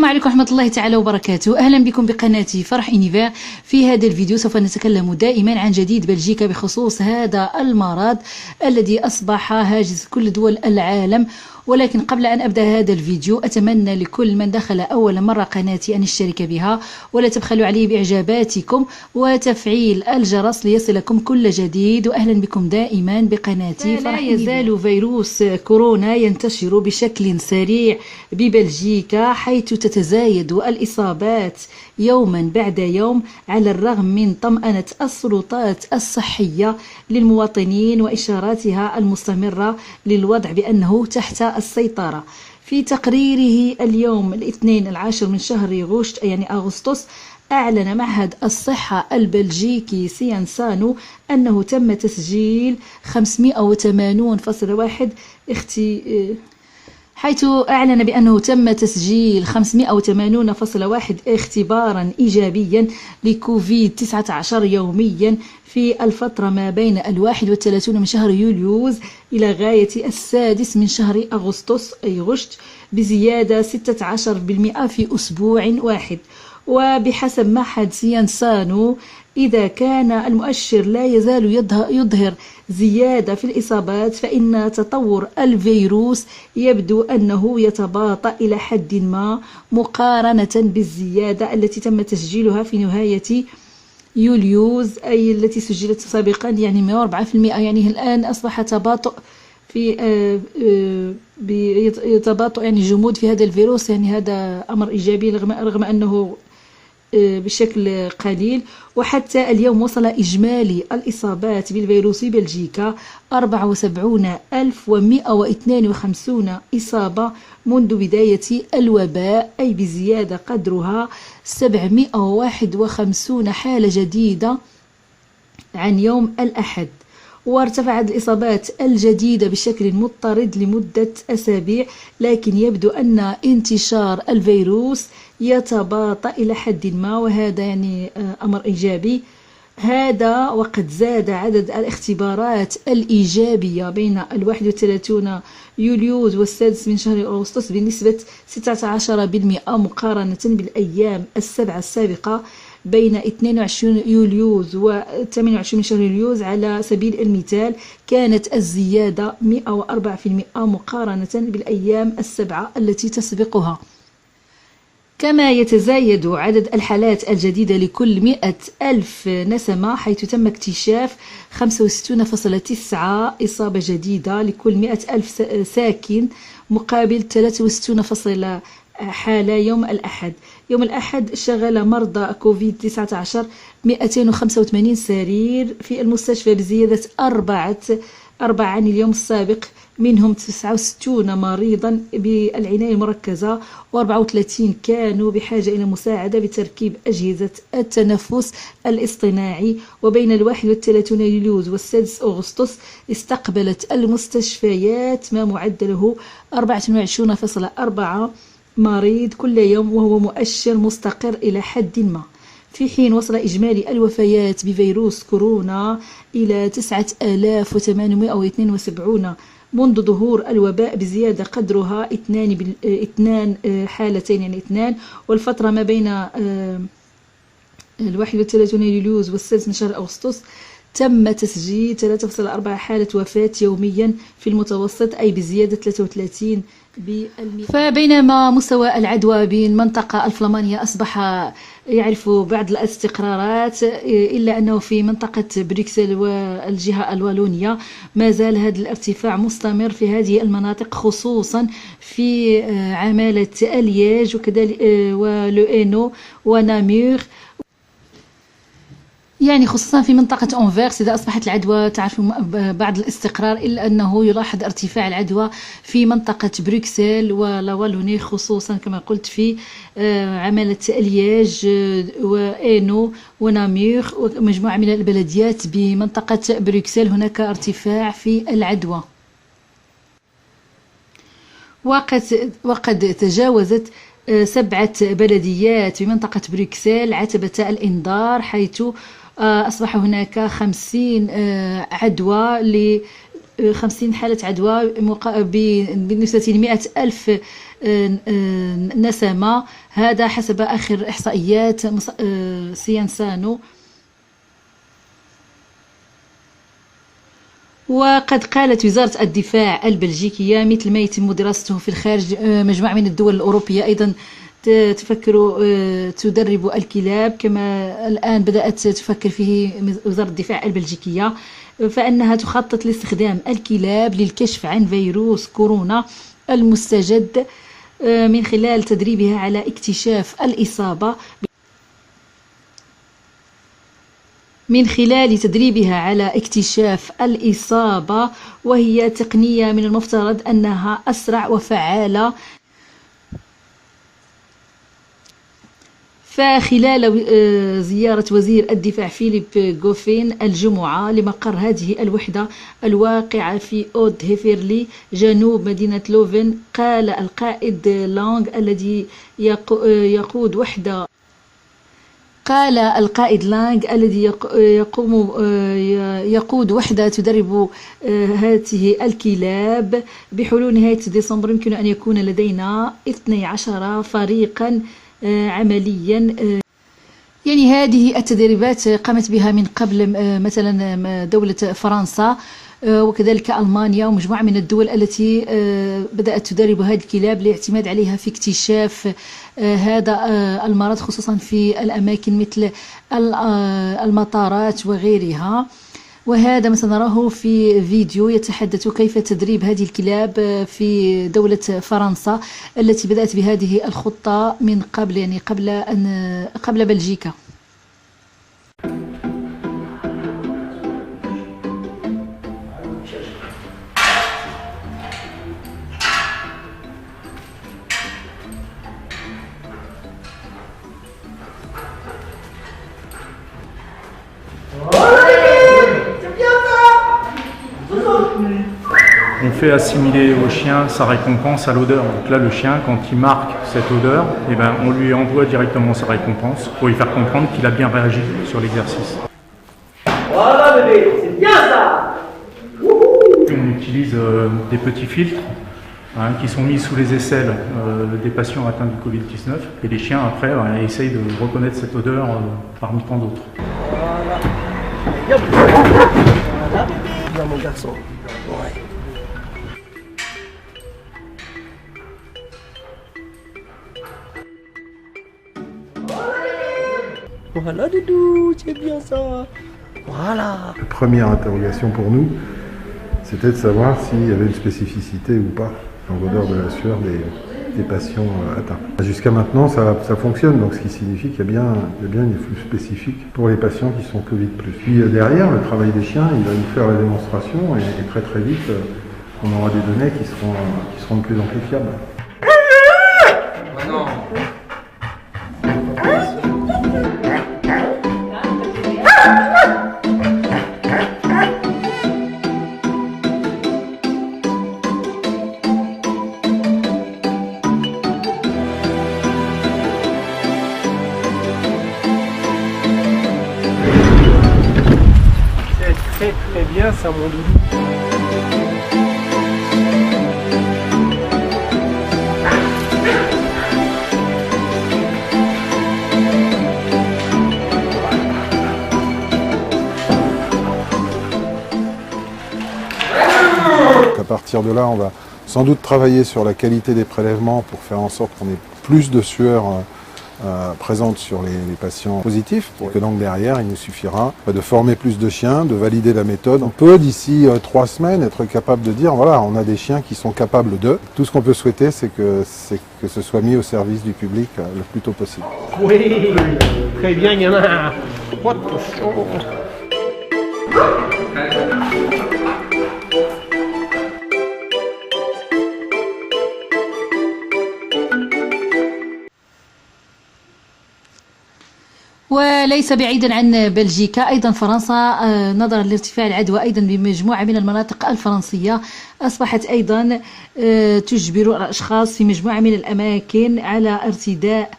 عليكم ورحمة الله تعالى وبركاته. أهلا بكم بقناتي فرح إنيفير. في هذا الفيديو سوف نتكلم دائما عن جديد بلجيكا بخصوص هذا المرض الذي أصبح هاجس كل دول العالم. ولكن قبل أن أبدأ هذا الفيديو أتمنى لكل من دخل أول مرة قناتي أن يشترك بها ولا تبخلوا علي بإعجاباتكم وتفعيل الجرس ليصلكم كل جديد. وأهلا بكم دائما بقناتي فرح. لا يزال فيروس كورونا ينتشر بشكل سريع ببلجيكا، حيث تتزايد الإصابات يوما بعد يوم على الرغم من طمأنة السلطات الصحية للمواطنين وإشاراتها المستمرة للوضع بأنه تحت السيطرة. في تقريره اليوم الاثنين 10 من شهر غشت يعني أغسطس، أعلن معهد الصحة البلجيكي سيانسانو أنه تم تسجيل 580.1 حيث أعلن بأنه تم تسجيل 580.1 اختبارا إيجابيا لكوفيد-19 يوميا في الفترة ما بين 31 من شهر يوليوز إلى غاية 6 من شهر أغسطس أي غشت، بزيادة 16% في أسبوع واحد. وبحسب معهد سيانسانو، إذا كان المؤشر لا يزال يظهر زيادة في الإصابات، فإن تطور الفيروس يبدو أنه يتباطأ إلى حد ما مقارنة بالزيادة التي تم تسجيلها في نهاية يوليوز، أي التي سجلت سابقا يعني 104%. يعني الآن أصبح تباطؤ في يتباطؤ يعني جمود في هذا الفيروس. يعني هذا أمر إيجابي رغم أنه بشكل قليل. وحتى اليوم وصل إجمالي الإصابات بالفيروس في بلجيكا 74,152 إصابة منذ بداية الوباء، أي بزيادة قدرها 751 حالة جديدة عن يوم الأحد. وارتفعت الإصابات الجديدة بشكل مضطرد لمدة أسابيع، لكن يبدو أن انتشار الفيروس يتباطأ إلى حد ما، وهذا يعني أمر إيجابي. هذا وقد زاد عدد الاختبارات الإيجابية بين 31 يوليوز و6 من شهر أغسطس بنسبة 16% مقارنة بالأيام السبعة السابقة بين 22 يوليوز و 28 من شهر يوليوز. على سبيل المثال كانت الزيادة 104% مقارنة بالأيام السبعة التي تسبقها. كما يتزايد عدد الحالات الجديدة لكل 100,000 نسمة، حيث تم اكتشاف 65.9 إصابة جديدة لكل 100,000 ساكن مقابل 63 حالة يوم الأحد. يوم الأحد شغل مرضى كوفيد-19 285 سرير في المستشفى بزيادة 4 عن اليوم السابق، منهم 69 مريضا بالعناية المركزة و34 كانوا بحاجة إلى مساعدة بتركيب أجهزة التنفس الاصطناعي. وبين 31 يوليوز و6 أغسطس استقبلت المستشفيات ما معدله 24.4 مريض كل يوم، وهو مؤشر مستقر إلى حد ما. في حين وصل إجمالي الوفيات بفيروس كورونا إلى 9,872 منذ ظهور الوباء، بزيادة قدرها 2 حالتين يعني 2. والفترة ما بين 31 يوليوز و6 من شهر أغسطس تم تسجيل 3.4 حالة وفاة يوميا في المتوسط، أي بزيادة 33%. فبينما مستوى العدوى بالمنطقة الفلامانية أصبح يعرف بعض الاستقرارات، إلا أنه في منطقة بروكسل والجهة الوالونية ما زال هذا الارتفاع مستمر في هذه المناطق، خصوصا في عمالة الياج وكذلك ولوئينو ونامور، يعني خصوصا في منطقة أنفيرس. إذا أصبحت العدوى تعرف بعض الاستقرار، إلا أنه يلاحظ ارتفاع العدوى في منطقة بروكسل والوالوني، خصوصا كما قلت في عمالة الياج وإينو ونامير ومجموعة من البلديات بمنطقة بروكسل. هناك ارتفاع في العدوى، وقد تجاوزت 7 بلديات بمنطقة بروكسل عتبة الإنذار، حيث أصبح هناك 50 عدوى 50 حالة عدوى بالنسبة ل100 ألف نسمة، هذا حسب آخر إحصائيات سينسانو. وقد قالت وزارة الدفاع البلجيكية مثل ما يتم دراسته في الخارج، مجموعة من الدول الأوروبية أيضا تفكر تدرب الكلاب كما الآن بدأت تفكر فيه وزارة الدفاع البلجيكية، فإنها تخطط لاستخدام الكلاب للكشف عن فيروس كورونا المستجد من خلال تدريبها على اكتشاف الإصابة وهي تقنية من المفترض أنها أسرع وفعالة. فخلال زيارة وزير الدفاع فيليب غوفين الجمعة لمقر هذه الوحدة الواقعة في أود هيفيرلي جنوب مدينة لوفن، قال القائد لانغ الذي يقود وحدة تدرب هذه الكلاب: بحلول نهاية ديسمبر يمكن أن يكون لدينا 12 فريقا عمليا. يعني هذه التدريبات قامت بها من قبل مثلا دولة فرنسا وكذلك ألمانيا ومجموعة من الدول التي بدأت تدرب هذه الكلاب لاعتماد عليها في اكتشاف هذا المرض، خصوصا في الأماكن مثل المطارات وغيرها. وهذا ما سنراه في فيديو يتحدث كيف تدريب هذه الكلاب في دولة فرنسا التي بدأت بهذه الخطة من قبل، يعني قبل بلجيكا. On fait assimiler au chien sa récompense à l'odeur. Donc là, le chien, quand il marque cette odeur, eh ben, on lui envoie directement sa récompense pour lui faire comprendre qu'il a bien réagi sur l'exercice. Voilà bébé, c'est bien ça. On utilise des petits filtres qui sont mis sous les aisselles des patients atteints du Covid-19 et les chiens après essayent de reconnaître cette odeur parmi tant d'autres. Voilà. Voilà bébé, mon garçon. Ouais. Voilà Doudou, c'est bien ça. Voilà. La première interrogation pour nous, c'était de savoir s'il y avait une spécificité ou pas dans l'odeur de la sueur des patients atteints. Jusqu'à maintenant, ça fonctionne, donc ce qui signifie qu'il y a bien une flux spécifique pour les patients qui sont Covid+. Puis derrière, le travail des chiens, il va nous faire la démonstration et très très vite, on aura des données qui seront de plus en plus fiables. Non. C'est très bien ça mon doudou. À partir de là, on va sans doute travailler sur la qualité des prélèvements pour faire en sorte qu'on ait plus de sueur présente sur les patients positifs, pour que donc derrière il nous suffira de former plus de chiens, de valider la méthode. On peut d'ici 3 semaines être capable de dire voilà, on a des chiens qui sont capables de. Tout ce qu'on peut souhaiter, c'est que ce soit mis au service du public le plus tôt possible. Oui, très bien, il y en a. وليس بعيدا عن بلجيكا أيضا فرنسا نظرا لارتفاع العدوى أيضا بمجموعة من المناطق الفرنسية أصبحت أيضا تجبر الأشخاص في مجموعة من الأماكن على ارتداء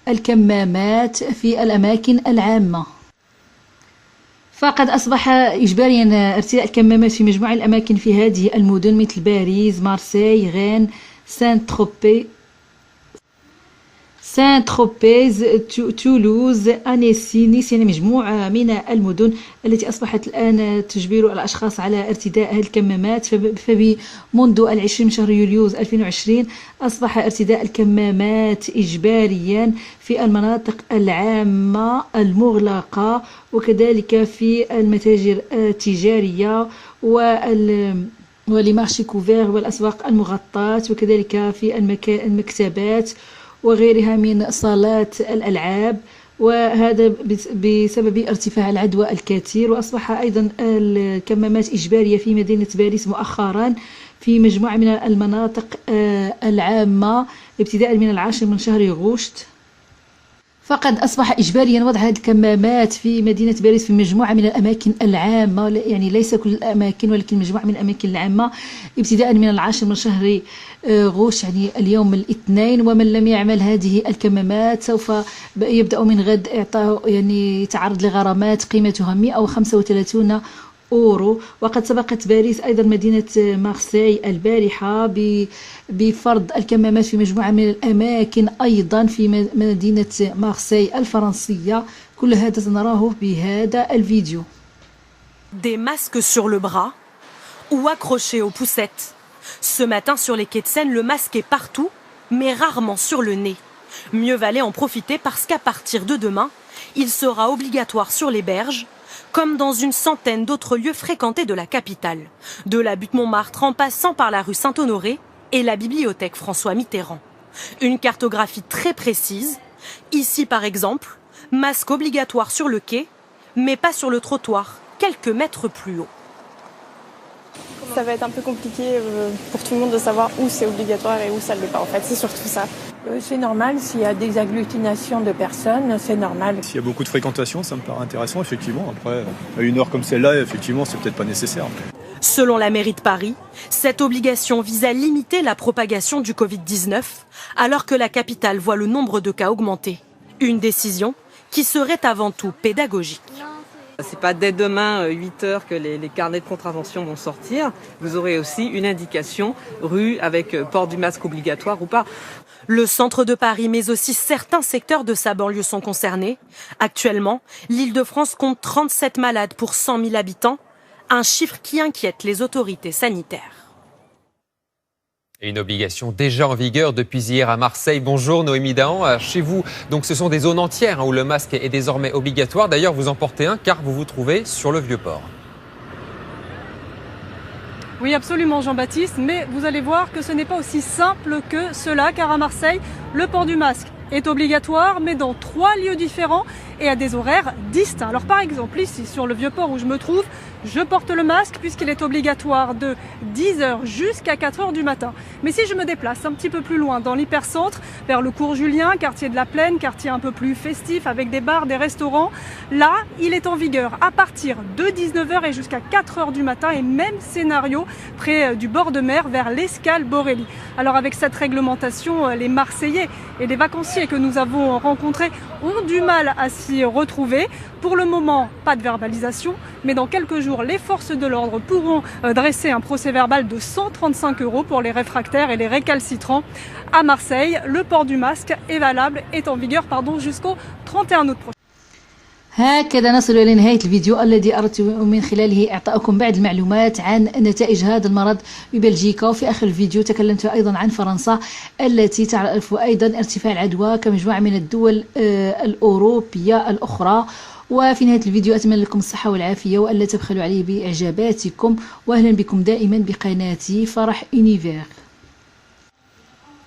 الكمامات في الأماكن العامة. فقد أصبح إجباريا ارتداء الكمامات في مجموعة الأماكن في هذه المدن مثل باريس، مارسيل، غين، سان تروبيز، تولوز، أنيسي، نيس، يعني مجموعة من المدن التي أصبحت الآن تجبر الأشخاص على ارتداء هذه الكمامات. فمنذ 20 من شهر يوليوز 2020 أصبح ارتداء الكمامات إجباريا في المناطق العامة المغلقة، وكذلك في المتاجر التجارية ولمارشي كوفير والأسواق المغطاة، وكذلك في المكتبات وغيرها من صالات الألعاب، وهذا بسبب ارتفاع العدوى الكثير. وأصبح أيضا الكمامات إجبارية في مدينة باريس مؤخرا في مجموعة من المناطق العامة ابتداء من 10 من شهر غشت. فقد أصبح إجباريا وضع هذه الكمامات في مدينة باريس في مجموعة من الأماكن العامة، يعني ليس كل الأماكن ولكن مجموعة من الأماكن العامة ابتداء من 10 من شهر غوش، يعني اليوم الاثنين. ومن لم يعمل هذه الكمامات سوف يبدأ من غد إعطاء يعني يتعرض لغرامات قيمتها 135 أورو. وقد سبقت باريس أيضا مدينة مارسيل البارحة بفرض الكمامات في مجموعة من الأماكن أيضا في مدينة مارسيل الفرنسية. كل هذا سنراه بهذا الفيديو. Des masques sur le bras ou accrochés aux poussettes. Ce matin sur les quais de Seine, le masque est partout, mais rarement sur le nez. Mieux valait en profiter parce qu'à partir de demain, il sera obligatoire sur les berges, comme dans une centaine d'autres lieux fréquentés de la capitale, de la butte Montmartre en passant par la rue Saint-Honoré et la bibliothèque François Mitterrand. Une cartographie très précise. Ici par exemple, masque obligatoire sur le quai, mais pas sur le trottoir, quelques mètres plus haut. Ça va être un peu compliqué pour tout le monde de savoir où c'est obligatoire et où ça ne l'est pas. En fait, c'est surtout ça. C'est normal, s'il y a des agglutinations de personnes, c'est normal. S'il y a beaucoup de fréquentation, ça me paraît intéressant, effectivement. Après, à une heure comme celle-là, effectivement, c'est peut-être pas nécessaire. Selon la mairie de Paris, cette obligation vise à limiter la propagation du Covid-19, alors que la capitale voit le nombre de cas augmenter. Une décision qui serait avant tout pédagogique. C'est pas dès demain 8h que les carnets de contravention vont sortir. Vous aurez aussi une indication rue avec port du masque obligatoire ou pas. Le centre de Paris, mais aussi certains secteurs de sa banlieue sont concernés. Actuellement, l'Île-de-France compte 37 malades pour 100 000 habitants, un chiffre qui inquiète les autorités sanitaires. Et une obligation déjà en vigueur depuis hier à Marseille. Bonjour Noémie Dahan. Chez vous, donc ce sont des zones entières où le masque est désormais obligatoire. D'ailleurs, vous en portez un car vous vous trouvez sur le Vieux-Port. Oui, absolument Jean-Baptiste, mais vous allez voir que ce n'est pas aussi simple que cela, car à Marseille, le port du masque est obligatoire, mais dans 3 lieux différents et à des horaires distincts. Alors par exemple, ici, sur le Vieux-Port où je me trouve, je porte le masque puisqu'il est obligatoire de 10h jusqu'à 4h du matin. Mais si je me déplace un petit peu plus loin, dans l'hypercentre, vers le cours Julien, quartier de la Plaine, quartier un peu plus festif avec des bars, des restaurants, là, il est en vigueur à partir de 19h et jusqu'à 4h du matin, et même scénario près du bord de mer vers l'Escale Borély. Alors avec cette réglementation, les Marseillais et les vacanciers que nous avons rencontrés ont du mal à s'y retrouver. Pour le moment, pas de verbalisation, mais dans quelques jours, les forces de l'ordre pourront dresser un procès-verbal de 135 € pour les réfractaires et les récalcitrants. À Marseille, le port du masque est en vigueur jusqu'au 31 août prochain. هكذا نصل إلى نهاية الفيديو الذي أردت من خلاله إعطاءكم بعض المعلومات عن نتائج هذا المرض ببلجيكا. وفي آخر الفيديو تكلمت أيضا عن فرنسا التي تعرف أيضا ارتفاع العدوى كمجموعة من الدول الأوروبية الأخرى. وفي نهاية الفيديو أتمنى لكم الصحة والعافية وألا تبخلوا عليه بإعجاباتكم، وأهلا بكم دائما بقناتي فرح أونيفير.